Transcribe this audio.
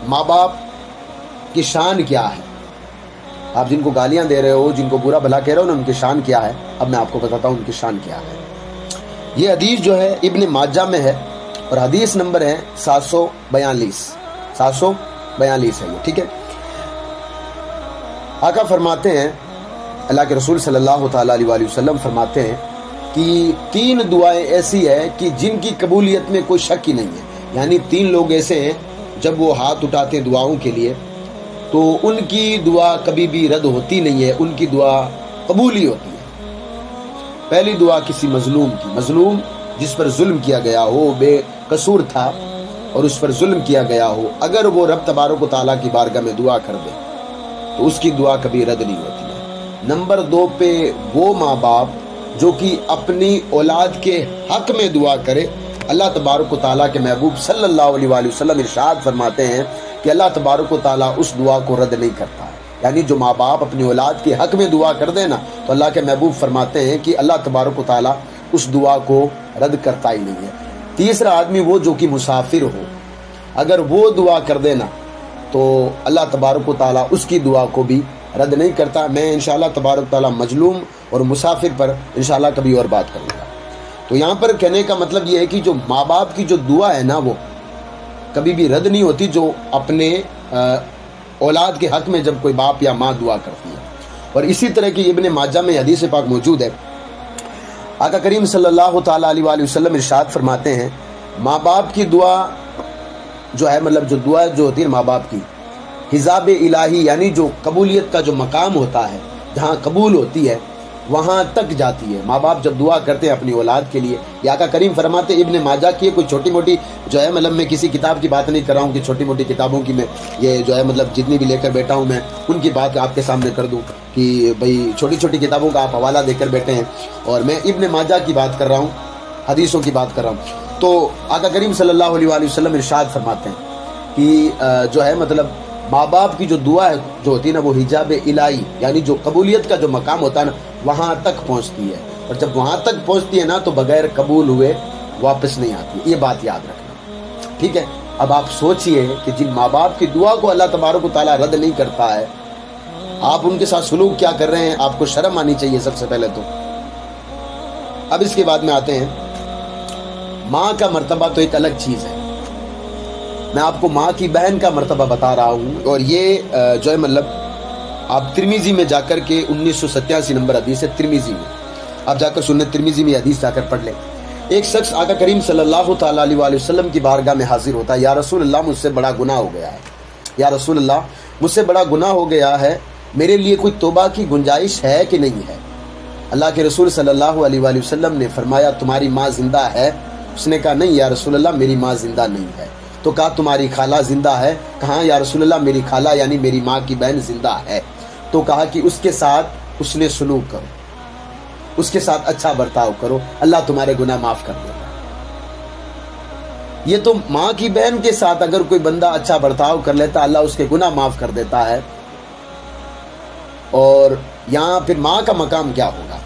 ماں باپ کی شان کیا ہے. آپ جن کو گالیاں دے رہے ہو، جن کو برا بھلا کہہ رہے ہو نا، ان کی شان کیا ہے. اب میں آپ کو بتاتا ہوں ان کی شان کیا ہے. یہ حدیث جو ہے ابن ماجہ میں ہے اور حدیث نمبر ہے 742 ہے یہ. ٹھیک ہے. آقا فرماتے ہیں، اللہ کے رسول صلی اللہ تعالیٰ علیہ وآلہ وسلم فرماتے ہیں کہ 3 دعائیں ایسی ہیں کہ جن کی قبولیت میں کوئی شک ہی نہیں ہے. یعنی 3 لوگ ایسے ہیں جب وہ ہاتھ اٹھاتے ہیں دعاؤں کے لیے تو ان کی دعا کبھی بھی رد ہوتی نہیں ہے، ان کی دعا قبول ہی ہوتی ہے. پہلی دعا کسی مظلوم کی، مظلوم جس پر ظلم کیا گیا ہو، بے قصور تھا اور اس پر ظلم کیا گیا ہو، اگر وہ رب تبارک و تعالیٰ کی بارگاہ میں دعا کر دے تو اس کی دعا کبھی رد نہیں ہوتی ہے. نمبر 2 پہ وہ ماں باپ جو کہ اپنی اولاد کے حق میں دعا کرے. اللہ تبارک و تعالیٰ کے محبوب صلی اللہ علیہ وآلہ وسلم ارشاد فرماتے ہیں کہ اللہ تبارک و تعالیٰ اس دعا کو رد نہیں کرتا ہے. یعنی جو ماں باپ اپنی اولاد کے حق میں دعا کر دے نا تو اللہ کے محبوب فرماتے ہیں کہ اللہ تبارک و تعالیٰ اس دعا کو رد کرتا ہی نہیں ہے. تیسرا آدمی وہ جو کہ مسافر ہو، اگر وہ دعا کر دے نا تو اللہ تبارک و تعالیٰ اس کی دعا کو بھی رد نہیں کرتا. میں انشاءاللہ تبارک و تعالیٰ مظلوم اور مسافر پر انشاءاللہ کبھی اور بات کروں گا. تو یہاں پر کہنے کا مطلب یہ ہے کہ جو ماں باپ کی جو دعا ہے نا وہ کبھی بھی رد نہیں ہوتی، جو اپنے اولاد کے حق میں جب کوئی باپ یا ماں دعا کرتی ہے. اور اسی طرح کی ابن ماجہ میں حدیث پاک موجود ہے. آقا کریم صلی اللہ تعالیٰ علیہ وآلہ وسلم ارشاد فرماتے ہیں ماں باپ کی دعا جو ہے، مطلب جو دعا جو ہوتی ہے ماں باپ کی، حجاب الہی یعنی جو قبولیت کا جو مقام ہوتا ہے، جہاں قبول ہوتی ہے وہاں تک جاتی ہے. ماں باپ جب دعا کرتے ہیں اپنی اولاد کے لیے، یا آقا کریم فرماتے ابن ماجہ کی کوئی چھوٹی موٹی جو ہے، مطلب میں کسی کتاب کی بات نہیں کر رہا ہوں کہ چھوٹی موٹی کتابوں کی میں یہ جو ہے مطلب جتنی بھی لے کر بیٹھا ہوں میں ان کی بات آپ کے سامنے کر دوں کہ بھئی چھوٹی چھوٹی کتابوں کا آپ حوالہ دے کر بیٹھے ہیں، اور میں ابن ماجہ کی بات کر رہا ہوں، حدیثوں کی بات کر رہا ہوں. تو آقا کریم صلی اللہ علیہ وآلہ وسلم ارشاد فرماتے ہیں کہ جو ہے مطلب ماں باپ کی جو دعا ہے جو ہوتی ہے نا وہ حجاب الہی یعنی جو قبولیت کا جو مقام ہوتا ہے نا وہاں تک پہنچتی ہے، اور جب وہاں تک پہنچتی ہے نا تو بغیر قبول ہوئے واپس نہیں آتی. یہ بات یاد رکھنا. ٹھیک ہے. اب آپ سوچئے کہ جن ماں باپ کی دعا کو اللہ تبارک و تعالیٰ رد نہیں کرتا ہے، آپ ان کے ساتھ سلوک کیا کر رہے ہیں. آپ کو شرم آنی چاہیے سب سے پہلے تو. اب اس کے بعد میں آتے ہیں، ماں کا مرتبہ تو ایک الگ چیز ہے. میں آپ کو ماں کی بہن کا مرتبہ بتا رہا ہوں، اور یہ جو ہے مطلب آپ ترمذی میں جا کر کے 1987 نمبر حدیث ہے ترمذی میں، آپ جا کر سنت ترمذی میں حدیث جا کر پڑھ لیں. ایک شخص آقا کریم صلی اللہ تعالیٰ علیہ وآلہ وسلم کی بارگاہ میں حاضر ہوتا ہے. یا رسول اللہ مجھ سے بڑا گناہ ہو گیا ہے، یا رسول اللہ مجھ سے بڑا گناہ ہو گیا ہے، میرے لیے کوئی توبہ کی گنجائش ہے کہ نہیں ہے. اللہ کے رسول صلی اللہ علیہ وآلہ وسلم نے فرمایا تمہاری ماں زندہ ہے؟ اس نے کہا نہیں یا رسول اللہ میری ماں زندہ نہیں ہے. تو کہا تمہاری خالہ زندہ ہے؟ کہا یا رسول اللہ میری خالہ یعنی میری ماں کی بہن زندہ ہے. تو کہا کہ اس کے ساتھ اس نے سلوک کرو، اس کے ساتھ اچھا برتاؤ کرو، اللہ تمہارے گناہ معاف کر دے گا. یہ تو ماں کی بہن کے ساتھ اگر کوئی بندہ اچھا برتاؤ کر لیتا اللہ اس کے گناہ معاف کر دیتا ہے، اور یہاں پھر ماں کا مقام کیا ہوگا.